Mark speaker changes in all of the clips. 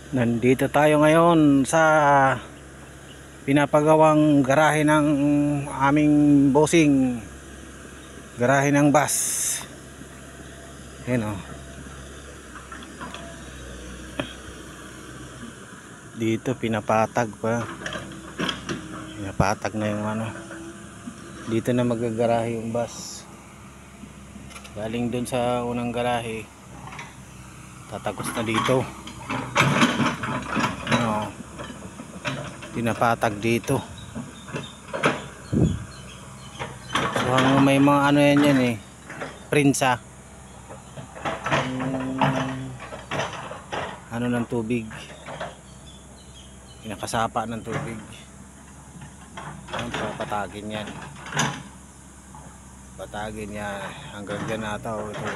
Speaker 1: Nandito tayo ngayon sa pinapagawang garahe ng aming bossing. Garahe ng bus. Ayan o. Dito pinapatag pa. Pinapatag na yung ano. Dito na magagarahe yung bus. Galing dun sa unang garahe. Tatagos na dito. Ano, pinapatag dito. So may mga ano yan eh, prinsa, ano ng tubig, pinakasapa ng tubig. Ayan, papatagin yan, patagin yan hanggang dyan ata ito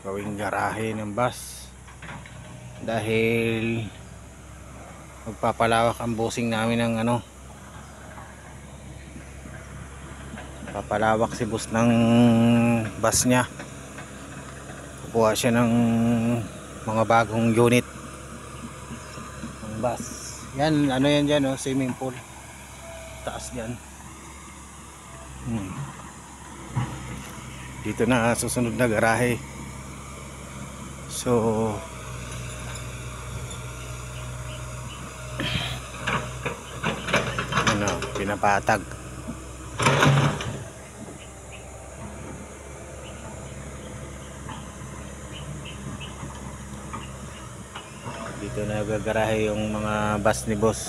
Speaker 1: gawing garahe ng bus. Dahil magpapalawak ang bossing namin ng ano, papalawak si boss ng bus niya. Kukuha siya ng mga bagong unit ng bus. Yan, ano yan dyan, oh, swimming pool. Taas dyan. Dito na susunod na garahe. So ano, pinapatag. Dito na gagarahe yung mga bus ni boss.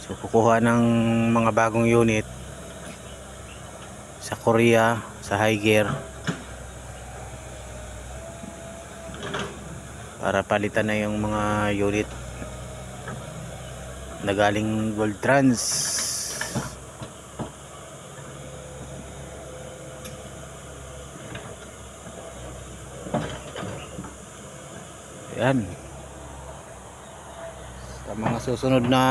Speaker 1: So kukuha ng mga bagong unit sa Korea, sa Higer, para palitan na yung mga unit na galing Gold Trans. Ayan, sa mga susunod na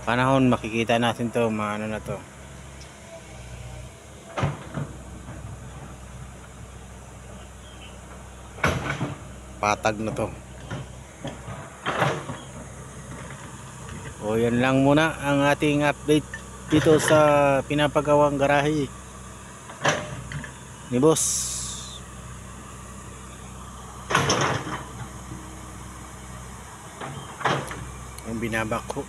Speaker 1: panahon makikita natin to, mga ano na to, patag na to. O yan lang muna ang ating update dito sa pinapagawang garahe ni boss. Yung binabak ko.